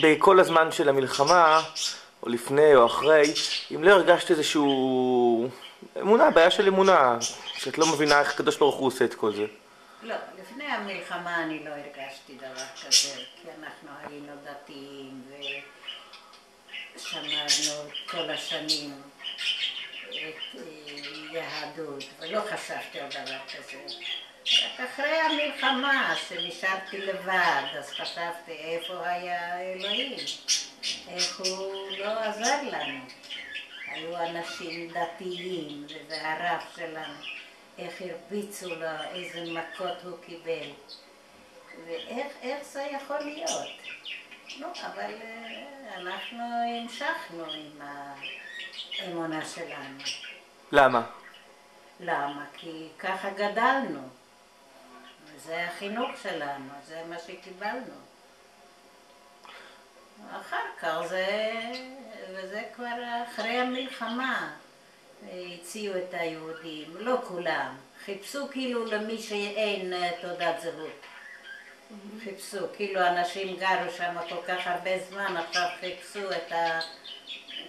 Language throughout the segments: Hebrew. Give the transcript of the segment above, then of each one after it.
בכל הזמן של המלחמה, או לפני או אחרי, אם לא הרגשת איזשהו אמונה, בעיה של אמונה, שאת לא מבינה איך הקדוש ברוך הוא עושה את כל זה. לא, לפני המלחמה אני לא הרגשתי דבר כזה, כי אנחנו היינו דתיים ושמרנו כל השנים את יהדות, ולא חשבתי על דבר כזה. רק אחרי המלחמה, שנשארתי לבד, אז חשבתי איפה היה אלוהים, איך הוא לא עזר לנו. היו אנשים דתיים, וזה הרב שלנו, איך הרביצו לו, איזה מכות הוא קיבל, ואיך זה יכול להיות. לא, אבל אנחנו המשכנו עם האמונה שלנו. למה? למה? כי ככה גדלנו. זה החינוך שלנו, זה מה שקיבלנו. אחר כך וזה כבר אחרי המלחמה הציעו את היהודים, לא כולם. חיפשו כאילו למי שאין תעודת זהות. חיפשו, כאילו אנשים גרו שם כל כך הרבה זמן, עכשיו חיפשו את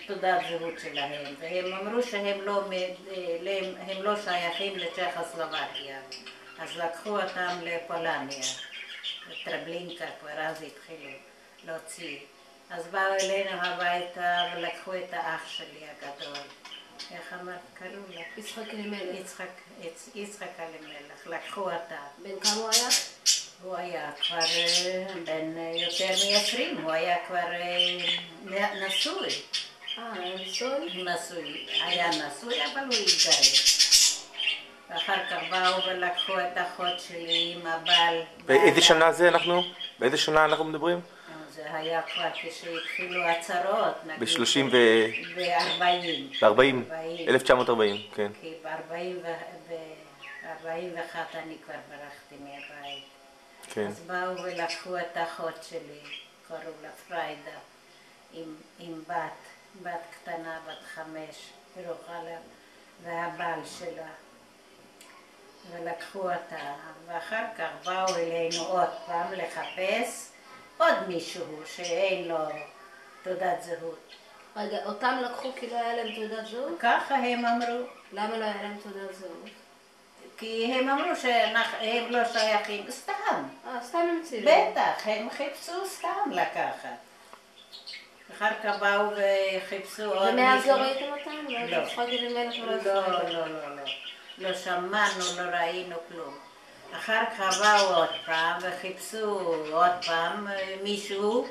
תעודת זהות שלהם, והם אמרו שהם לא שייכים לצ'כוסלובקיה, אז לקחו אותם לפולניה, טרבלינקה, כבר אז התחילו להוציא. אז באו אלינו הביתה ולקחו את האח שלי הגדול. איך אמרת, קראו לה? יצחק אלימלך. יצחק אלימלך, לקחו אותה. בן כמה הוא היה? הוא היה כבר בן יותר מ-20, הוא היה כבר נשוי. היה נשוי? נשוי, היה נשוי, אבל הוא התגרש. ואחר כך באו ולקחו את האחות שלי עם הבעל. באיזה שנה זה אנחנו? באיזה שנה אנחנו מדברים? זה היה כבר כשהתחילו הצרות, נגיד. ב-30 ב-40. ב-40? 1940, כן. כי ב-41 אני כבר ברחתי מהבית. כן. אז באו ולקחו את האחות שלי, קראו לה פריידה, עם בת קטנה, בת 5, ברוכלה, והבעל שלה. ולקחו אותה, ואחר כך באו אלינו עוד פעם לחפש עוד מישהו שאין לו תעודת זהות. רגע, אותם לקחו כי לא היה להם תעודת זהות? ככה הם אמרו. למה לא היה להם תעודת זהות? כי הם אמרו שהם לא שייכים, סתם. סתם המציאו. בטח, הם חיפשו סתם לקחת. אחר כך באו וחיפשו עוד מישהו. ומאז לא ראיתם אותם? לא. יצחק אלימלך ולא לא. לא שמענו, לא ראינו כלום. אחר כך באו עוד פעם וחיפשו עוד פעם מישהו,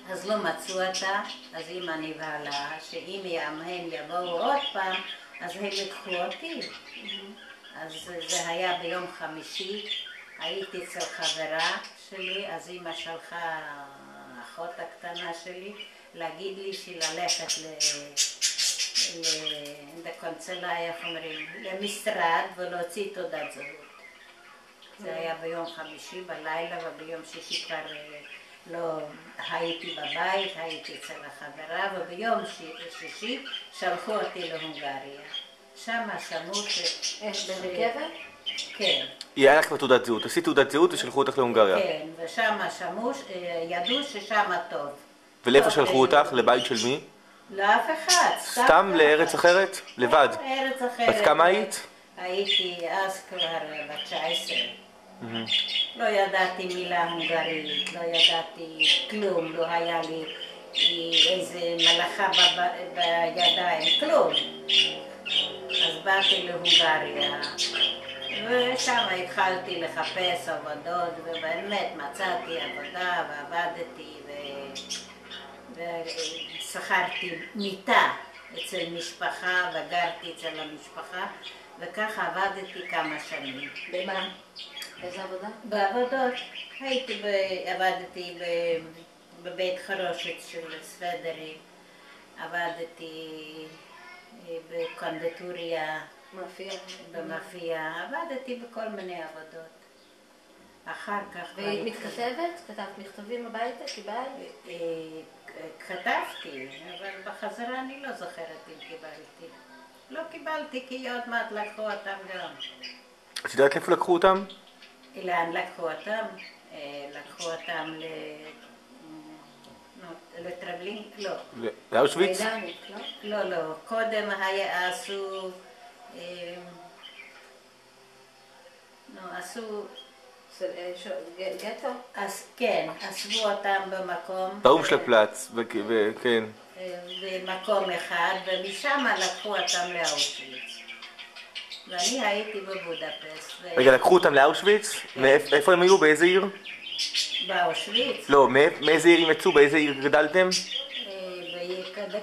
אז לא מצאו אותה, אז אמא נבהלה שאם הם יבואו עוד פעם, אז הם לקחו אותי. אז זה היה ביום חמישי, הייתי אצל חברה שלי, אז אמא שלחה האחות הקטנה שלי להגיד לי שללכת לקונסוליה, איך אומרים, למשרד ולהוציא תעודת זהות. זה היה ביום חמישי בלילה, וביום שישי כבר לא הייתי בבית, הייתי אצל החברה, וביום שישי שלחו אותי להונגריה. שם שמעו ברכבת? כן. היה לך תעודת זהות, עשית תעודת זהות ושלחו אותך להונגריה. כן, ושם שמעו, ידעו ששם טוב. ולאיפה שלחו אותך? לבית של מי? לאף אחד. סתם לארץ אחרת? לבד? לארץ אחרת. בת כמה היית? הייתי אז כבר בת 19. לא ידעתי מילה הונגרית, לא ידעתי כלום, לא היה לי איזה מלאכה בידיים, כלום. אז באתי להונגריה, ושם התחלתי לחפש עבודות, ובאמת מצאתי עבודה ועבדתי ושכרתי מיטה אצל משפחה וגרתי אצל המשפחה, וככה עבדתי כמה שנים. במה? איזה עבודה? בעבודות. עבדתי בבית חרושת של סוודרים, עבדתי בקונדטוריה, במאפייה, עבדתי בכל מיני עבודות. אחר כך... והיית מתכתבת? כתבת מכתבים הביתה? קיבלת? כתבתי, אבל בחזרה אני לא זוכרת אם קיבלתי. לא קיבלתי כי עוד מעט לקחו אותם גם. את יודעת איפה לקחו אותם? לאן לקחו אותם? לקחו אותם לא. לאושוויץ? מיידנק, לא? לא, לא. קודם עשו... עשו... גטו? אז כן, עשו אותם במקום... באום של הפלץ, כן. במקום אחד, ומשם לקחו אותם לאושוויץ. ואני הייתי בבודפסט. רגע, לקחו אותם לאושוויץ? איפה הם היו? באיזה עיר? באושוויץ? לא, מאיזה עיר הם יצאו? באיזה עיר גדלתם?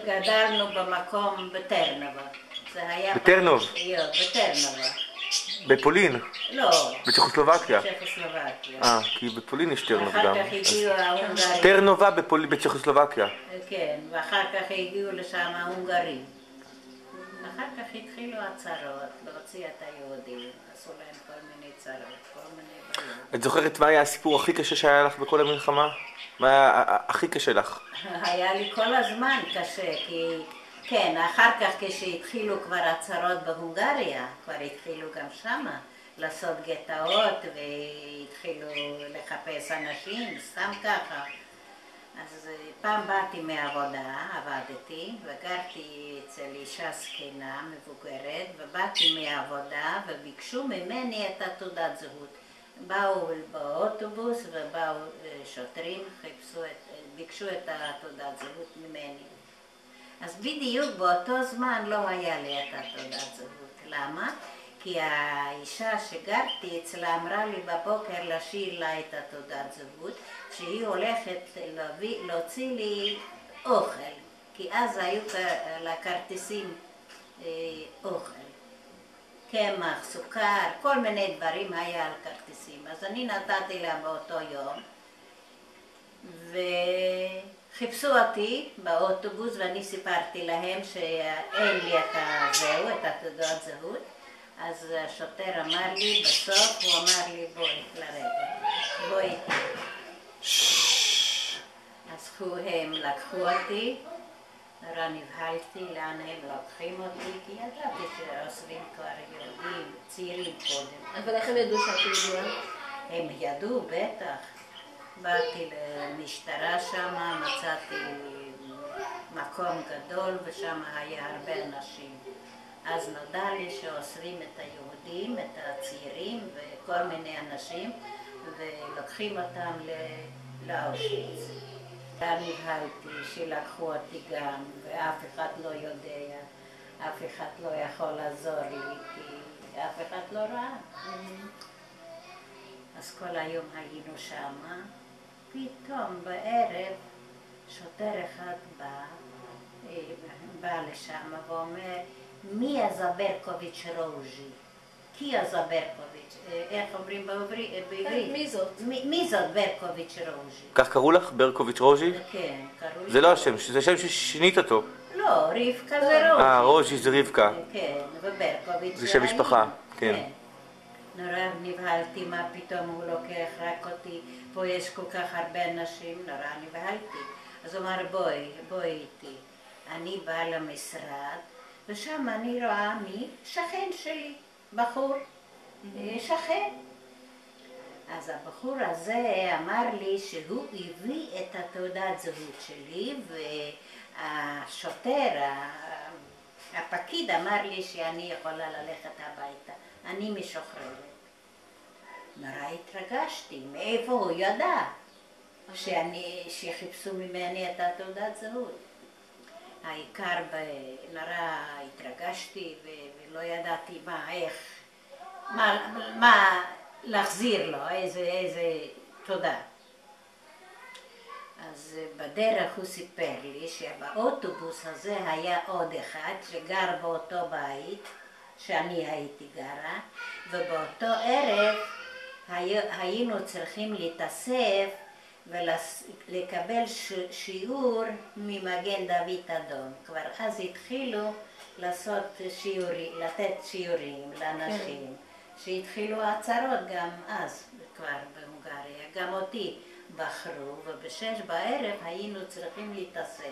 גדלנו במקום בטרנובה. בטרנוב? בטרנובה. בפולין? לא. בצ'כוסלובקיה? בצ'כוסלובקיה. כי בפולין יש טרנוב גם. אחר כך הגיעו ההונגרים. טרנובה בצ'כוסלובקיה. כן, ואחר כך הגיעו לשם ההונגרים. אחר כך התחילו הצרות, להוציא את היהודים, עשו להם כל מיני צרות, כל מיני בעיות. את זוכרת מה היה הסיפור הכי קשה שהיה לך בכל המלחמה? מה היה הכי קשה לך? היה לי כל הזמן קשה, כי כן, אחר כך כשהתחילו כבר הצרות בהונגריה, כבר התחילו גם שמה לעשות גטאות והתחילו לחפש אנשים, סתם ככה. אז פעם באתי מעבודה, עבדתי, וגרתי אצל אישה זקנה, מבוגרת, ובאתי מעבודה וביקשו ממני את התעודת זהות. באו באוטובוס ובאו שוטרים, ביקשו את התעודת זהות ממני. אז בדיוק באותו זמן לא היה לי את התעודת זהות. למה? כי האישה שגרתי אצלה אמרה לי בבוקר להשאיר לה את התעודת זהות, שהיא הולכת להוציא לי אוכל, כי אז היו לכרטיסים אוכל, קמח, סוכר, כל מיני דברים היה על כרטיסים. אז אני נתתי לה באותו יום, וחיפשו אותי באוטובוס ואני סיפרתי להם שאין לי את התעודת זהות. אז השוטר אמר לי, בסוף הוא אמר לי, בואי לרגע, בואי איתי. אז הם לקחו אותי, נורא נבהלתי לאן הם לוקחים אותי, כי ידעתי שעוזבים כבר יהודים, צעירים קודם. אבל איך הם ידעו שאת ידועה? הם ידעו, בטח. באתי למשטרה שם, מצאתי מקום גדול ושם היה הרבה אנשים. אז נודע לי שאוסרים את היהודים, את הצעירים וכל מיני אנשים ולוקחים אותם לאושוויץ. נבהלתי שלקחו אותי גם ואף אחד לא יודע, אף אחד לא יכול לעזור לי כי אף אחד לא ראה. אז כל היום היינו שמה, פתאום בערב שוטר אחד בא לשם ואומר, מי ברקוביץ' רוז'י? כי ברקוביץ', איך אומרים בעברית? מי זאת? מי זאת ברקוביץ' רוז'י? כך קראו לך? ברקוביץ' רוז'י? כן, קראו לי. זה לא השם, זה שם ששינית אותו. לא, רבקה זה רוז'י. רוז'י זה רבקה. כן, וברקוביץ' זה שם משפחה, כן. נורא נבהלתי מה פתאום הוא לוקח רק אותי, פה יש כל כך הרבה אנשים, נורא נבהלתי. אז הוא אמר בואי איתי. אני באה למשרד ושם אני רואה מי? שכן שלי, בחור, שכן. אז הבחור הזה אמר לי שהוא הביא את התעודת זהות שלי והשוטר, הפקיד אמר לי שאני יכולה ללכת הביתה, אני משוחררת. נורא התרגשתי, מאיפה הוא ידע שחיפשו ממני את התעודת זהות. העיקר נורא התרגשתי ולא ידעתי מה להחזיר לו, איזה תודה. אז בדרך הוא סיפר לי שבאוטובוס הזה היה עוד אחד שגר באותו בית שאני הייתי גרה, ובאותו ערב היינו צריכים להתאסף ולקבל שיעור ממגן דוד אדום. כבר אז התחילו לתת שיעורים לאנשים, שהתחילו הצרות גם אז כבר בהונגריה. גם אותי בחרו, ובשש בערב היינו צריכים להתאסף.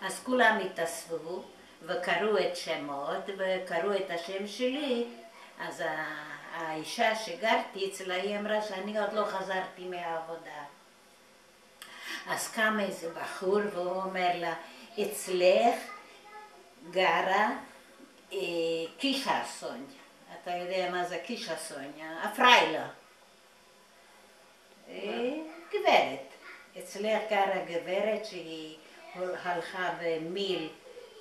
אז כולם התאספו וקראו את שמות וקראו את השם שלי. אז האישה שגרתי אצלה היא אמרה שאני עוד לא חזרתי מהעבודה. אז קם איזה בחור והוא אומר לה, אצלך גרה קישה סוניה. אתה יודע מה זה קישה סוניה? הפריילה. גברת. אצלך גרה גברת שהיא הלכה במיל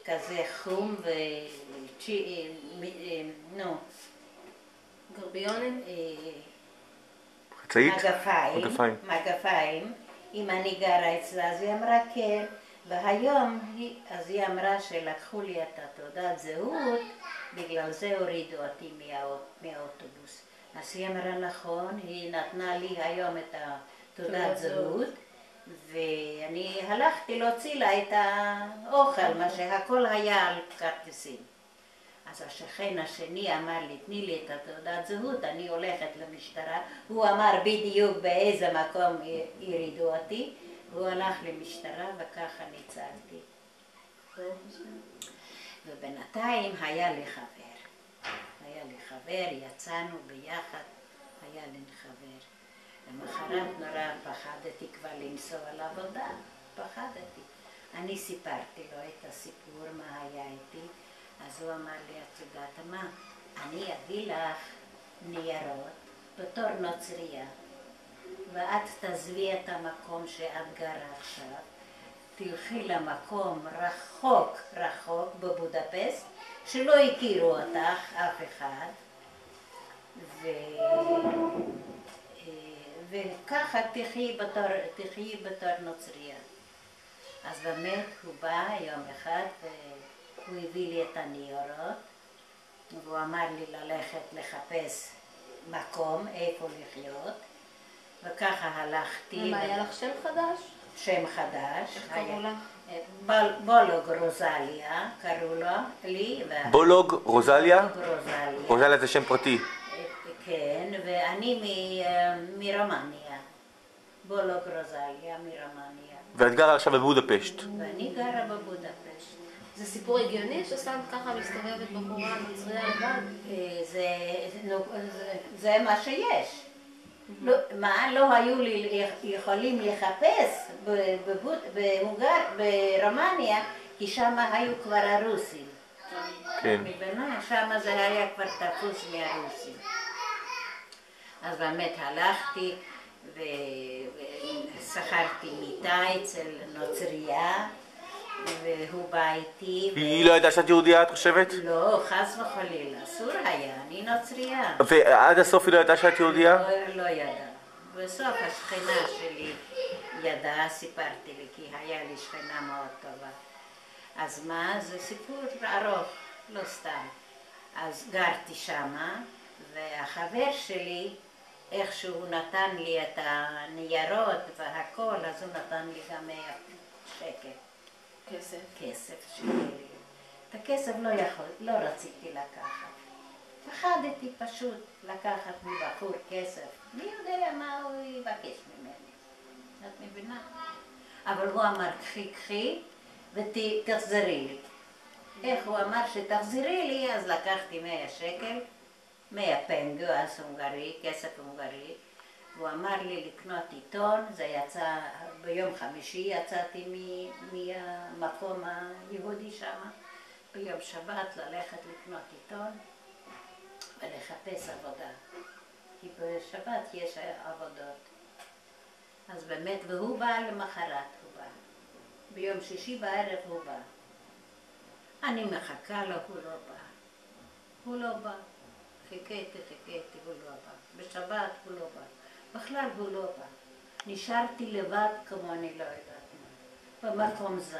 כזה חום נו. גרביונים? חצאית? מגפיים. אם אני גרה אצלה, אז היא אמרה כן. והיום, אז היא אמרה שלקחו לי את התעודת זהות, בגלל זה הורידו אותי מהאוטובוס. אז היא אמרה נכון, היא נתנה לי היום את התעודת זהות, ואני הלכתי להוציא לה את האוכל, מה שהכל היה על כרטיסים. אז השכן השני אמר לי, תני לי את התעודת זהות, אני הולכת למשטרה. הוא אמר בדיוק באיזה מקום ירידו אותי, והוא הלך למשטרה וככה ניצלתי. ובינתיים היה לי חבר, יצאנו ביחד, היה לי חבר. למחרת נורא פחדתי כבר לנסוע לעבודה, פחדתי. אני סיפרתי לו את הסיפור, מה היה איתי, אז הוא אמר לי, את יודעת מה, אני אביא לך ניירות בתור נוצריה, ואת תעזבי את המקום שאת גרה עכשיו, תלכי למקום רחוק בבודפסט, שלא הכירו אותך אף אחד, וככה תחיי בתור נוצריה. אז באמת הוא בא יום אחד והוא הביא לי את הניירות, והוא אמר לי ללכת לחפש מקום, איפה לחיות, וככה הלכתי. מה, היה לך שם חדש? שם חדש. איך קראו לך? בולוג רוזליה, קראו לי. בולוג רוזליה? רוזליה. רוזליה זה שם פרטי. כן, ואני מרומניה. בולוג רוזליה מרומניה. ואת גרה עכשיו בבודפשט. ואני גרה בבודפשט. זה סיפור הגיוני שסתם ככה מסתובבת בחורה נוצריה לבד? זה מה שיש. מה, לא היו לי יכולים לחפש ברומניה, כי שם היו כבר הרוסים. כן. מבינה, שם זה היה כבר תפוס מהרוסים. אז באמת הלכתי ושכרתי מיטה אצל נוצריה, והוא בא איתי. היא לא ידעה שאת יהודייה, את חושבת? לא, חס וחלילה, אסור היה, אני נוצריה. ועד הסוף היא לא ידעה שאת יהודייה? לא ידעה. בסוף השכנה שלי ידעה, סיפרתי לי, כי היה לי שכנה מאוד טובה. אז מה, זה סיפור ארוך, לא סתם. אז גרתי שמה, והחבר שלי, איכשהו נתן לי את הניירות והכל, אז הוא נתן לי גם 100 שקל. כסף שלי. את הכסף לא רציתי לקחת. פחדתי פשוט לקחת מבחור כסף. מי יודע מה הוא יבקש ממני. את מבינה? אבל הוא אמר, קחי ותחזרי לי. איך הוא אמר שתחזרי לי, אז לקחתי 100 שקל, 100 פנגו, אז הונגרי, כסף הונגרי. הוא אמר לי לקנות עיתון, זה יצא, ביום חמישי יצאתי מהמקום היהודי שם, ביום שבת ללכת לקנות עיתון ולחפש עבודה, כי בשבת יש עבודות. אז באמת, והוא בא למחרת, ביום שישי בערב הוא בא. אני מחכה לו, הוא לא בא. חיכיתי, הוא לא בא. בשבת הוא לא בא. בכלל הוא לא בא. נשארתי לבד כמו אני לא יודעת מה. במקום זר.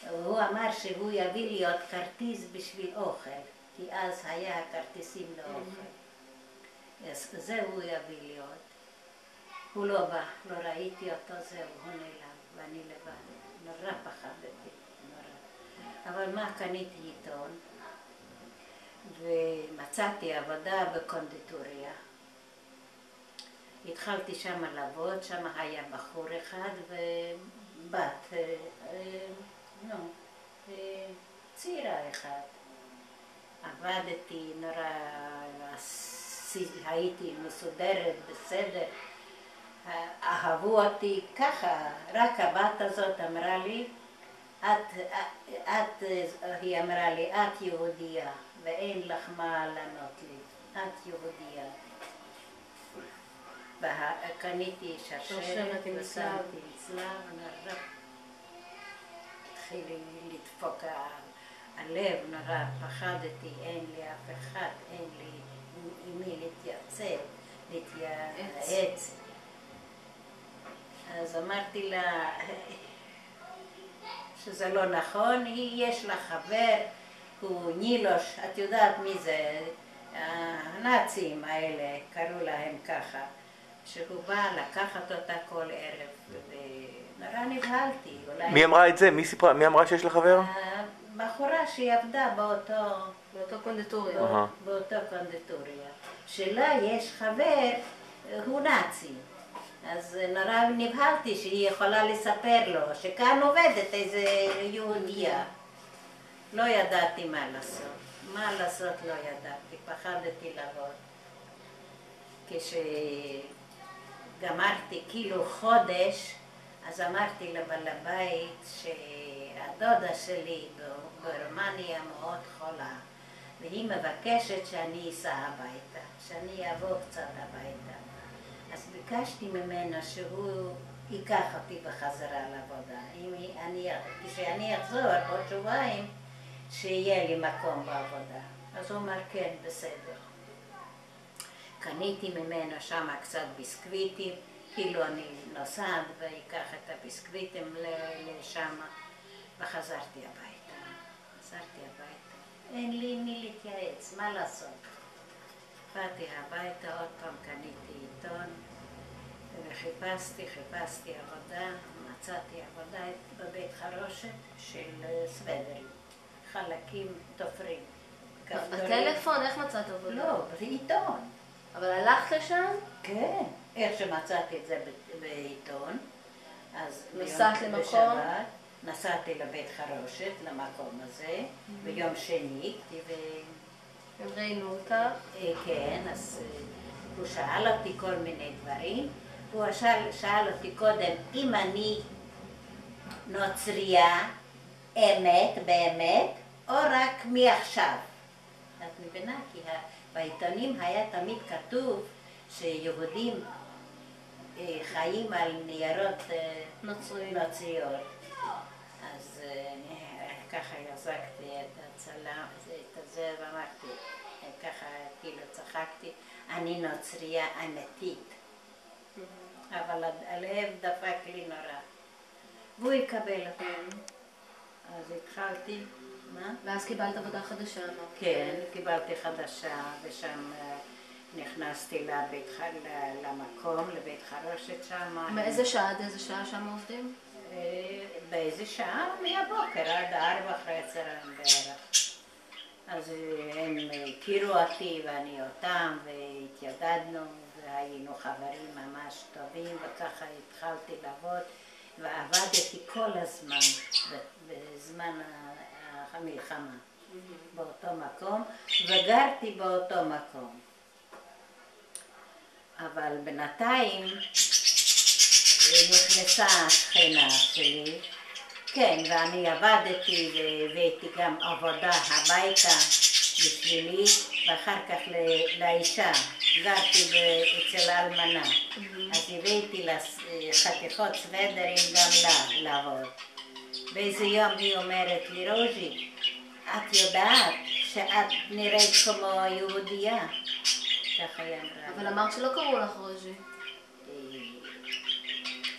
הוא אמר שהוא יביא לי עוד כרטיס בשביל אוכל, כי אז היה הכרטיסים לאוכל. אז זה הוא יביא לי עוד. הוא לא בא, לא ראיתי אותו, זהו, הוא נעלם, ואני לבד. נורא פחדתי, נורא. אבל מה, קניתי עיתון, ומצאתי עבודה בקונדיטוריה. התחלתי שם לעבוד, שם היה בחור אחד ובת, צעירה אחד. עבדתי נורא, הייתי מסודרת, בסדר, אהבו אותי ככה, רק הבת הזאת אמרה לי, היא אמרה לי, את יהודייה, ואין לך מה לענות לי, את יהודייה. קניתי שרשרת ושמתי צלב, התחיל לדפוק הלב, נורא פחדתי, אין לי אף אחד, אין לי עם מי להתייעץ. אז אמרתי לה שזה לא נכון, יש לה חבר, הוא נילוש, את יודעת מי זה, הנאצים האלה, קראו להם ככה, שהוא בא לקחת אותה כל ערב, ונורא נבהלתי. מי אמרה את זה? מי אמרה שיש לה חבר? בחורה שהיא עבדה באותו קונדיטוריה. באותו קונדיטוריה. שלה יש חבר, הוא נאצי. אז נורא נבהלתי שהיא יכולה לספר לו שכאן עובדת איזה יהודייה. לא ידעתי מה לעשות. מה לעשות לא ידעתי, פחדתי לעבוד. כשגמרתי כאילו חודש, אז אמרתי לבעל הבית שהדודה שלי ברומניה מאוד חולה, והיא מבקשת שאני אסע הביתה, שאני אבוא קצת הביתה. אז ביקשתי ממנה שהוא ייקח אותי בחזרה לעבודה. כשאני אחזור בעוד שבועיים, שיהיה לי מקום בעבודה. אז הוא אמר כן, בסדר. קניתי ממנה שם קצת ביסקוויטים, כאילו אני נוסעת ויקח את הביסקוויטים לשם, וחזרתי הביתה. אין לי מי להתייעץ, מה לעשות? באתי הביתה, עוד פעם קניתי עיתון, וחיפשתי עבודה, מצאתי עבודה בבית חרושת של סוודרים, חלקים תופרים. בטלפון? איך מצאת עבודה? לא, בעיתון. אבל הלכת לשם? כן, איך שמצאתי את זה בעיתון, אז נסעת למקום? נסעתי לבית חרושת, למקום הזה, ביום שני, הם ראינו אותך? כן, אז הוא שאל אותי כל מיני דברים, הוא שאל אותי קודם אם אני נוצריה באמת, או רק מעכשיו. את מבינה? כי בעיתונים היה תמיד כתוב שיהודים חיים על ניירות נוצריות. אז ככה יזקתי את הצלם, את זה, ואמרתי, ככה כאילו צחקתי, אני נוצריה אמיתית. אבל הלב דפק לי נורא. והוא יקבל אותי. אז התחלתי, מה? ואז קיבלת עבודה חדשה, מה? כן, קיבלתי חדשה, ושם נכנסתי למקום, לבית חרושת שם. מאיזה שעה עד איזה שעה שם עובדים? באיזה שעה? מהבוקר עד 4 אחרי הצהריים בערך. אז הם הכירו אותי ואני אותם, והתיידדנו, והיינו חברים ממש טובים, וככה התחלתי לעבוד, ועבדתי כל הזמן, בזמן המלחמה, באותו מקום, וגרתי באותו מקום. אבל בינתיים נכנסה השכנה שלי, כן, ואני עבדתי והבאתי גם עבודה הביתה בשבילי, ואחר כך לאישה, גרתי אצל האלמנה, אז הבאתי לה חתיכות סוודרים גם לה לעבוד. באיזה יום היא אומרת לי, רוז'י, את יודעת שאת נראית כמו יהודייה? ככה היא אמרה. אבל אמרת שלא קראו לך רוז'י.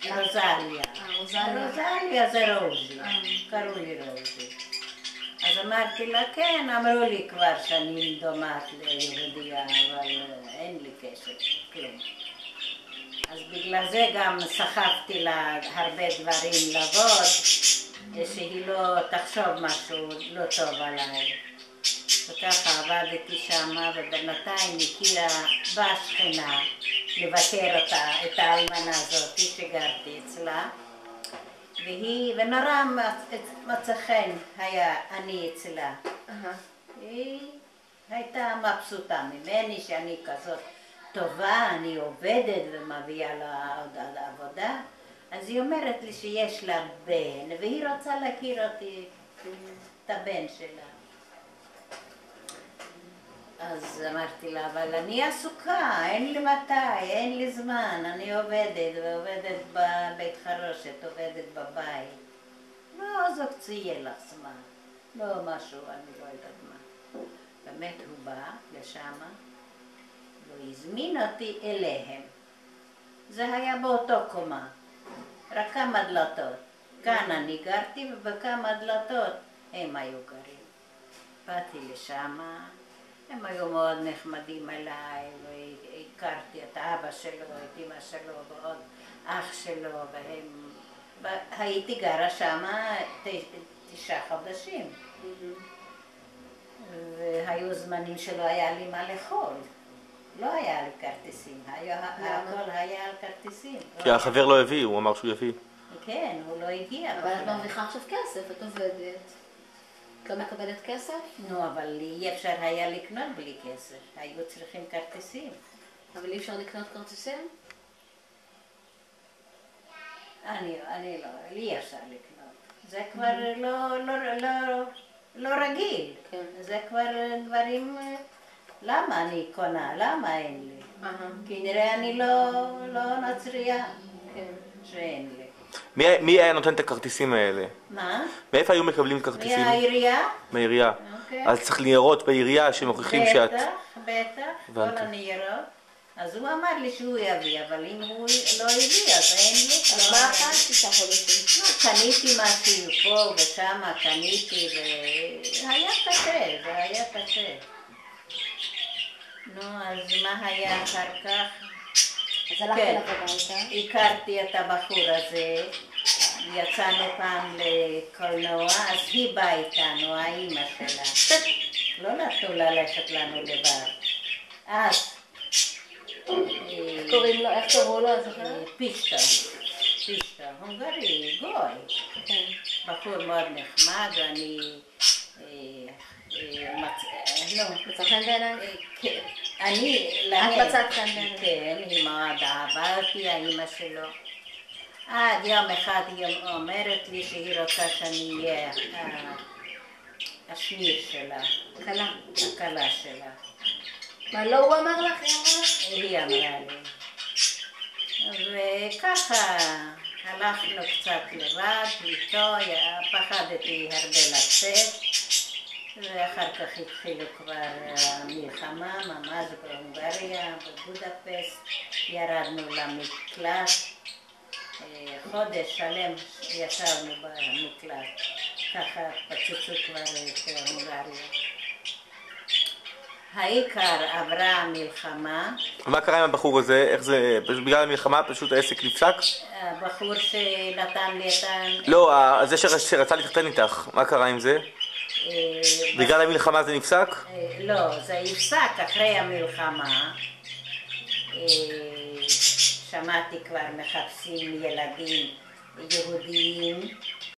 רוזליה. רוזליה זה רוז'י. קראו לי רוז'י. אז אמרתי לה, כן, אמרו לי כבר שאני דומת ליהודייה, אבל אין לי קשר, כלום. אז בגלל זה גם סחבתי לה הרבה דברים לעבוד, שהיא לא תחשוב משהו לא טוב עליי. וככה עבדתי שמה, ובינתיים הכירה בשכנה לבקר אותה, את האלמנה הזאת שגרתי אצלה. ונורא מצא חן היה אני אצלה. היא הייתה מבסוטה ממני שאני כזאת טובה, אני עובדת ומביאה לה עוד עבודה, אז היא אומרת לי שיש לה בן, והיא רוצה להכיר אותי, את הבן שלה. אז אמרתי לה, אבל אני עסוקה, אין לי מתי, אין לי זמן, אני עובדת, ועובדת בבית חרושת, עובדת בבית. לא, אז יהיה לך זמן. לא משהו, אני לא יודעת מה. באמת הוא בא לשם, והוא הזמין אותי אליהם. זה היה באותו קומה, רק כמה דלתות. כאן אני גרתי ובכמה דלתות הם היו גרים. באתי לשם, הם היו מאוד נחמדים אליי, והכרתי את האבא שלו, את אמא שלו ועוד אח שלו, הייתי גרה שם 9 חודשים. והיו זמנים שלא היה לי מה לאכול. לא היה לי כרטיסים, הכל היה על כרטיסים. כי החבר לא הביא, הוא אמר שהוא יביא. כן, הוא לא הגיע. אבל את מרוויחה עכשיו כסף, את עובדת. את לא מקבלת כסף? נו, אבל אי אפשר היה לקנות בלי כסף. היו צריכים כרטיסים. אבל אי אפשר לקנות כרטיסים? אני לא, אי אפשר לקנות. זה כבר לא רגיל. כן. זה כבר דברים... למה אני קונה? למה אין לי? כנראה אני לא נוצריה שאין לי. מי היה נותן את הכרטיסים האלה? מה? מאיפה היו מקבלים כרטיסים? מהעירייה? מהעירייה. אוקיי. אז צריך ניירות בעירייה שמוכיחים שאת... בטח, כל הבנתי. הניירות. אז הוא אמר לי שהוא יביא, אבל אם הוא לא הביא, אז אין לי. אז מה אחת 9 חודשים? קניתי משהו פה ושם, קניתי והיה קשה, זה היה קשה. נו, אז מה היה אחר כך? אז הלכתי כן, לך הביתה. הכרתי את הבחור הזה, יצאנו פעם לקולנוע, אז היא באה איתנו, האימא שלה. לא נתנו ללכת לנו לבד. אז... קוראים לו, איך קראו לו? את זוכרת? פישטה, הונגרי, גוי. כן. בחור מאוד נחמד, ואני... מצא חן בעיניי? אני... את מצאת חן בעיניי? כן, היא מאוד אהבה אותי, האמא שלו. עד יום אחד היא אומרת לי שהיא רוצה שאני אהיה השניר שלה. קלה. הקלה שלה. מה לא הוא אמר לך? היא אמרה לי. וככה הלכנו קצת לבד, איתו, פחדתי הרבה לצאת, ואחר כך התחילו כבר המלחמה, ממש בהונגריה, בבודפסט, ירדנו למקלט, חודש שלם ישבנו במקלט, ככה פצצו כבר את הונגריה. העיקר עברה המלחמה. מה קרה עם הבחור הזה? איך זה? בגלל המלחמה פשוט העסק נפסק? הבחור שנתן לי את ה... לא, זה שרצה להתחתן איתך, מה קרה עם זה? בגלל המלחמה זה נפסק? לא, זה נפסק אחרי המלחמה. שמעתי כבר מחפשים ילדים יהודיים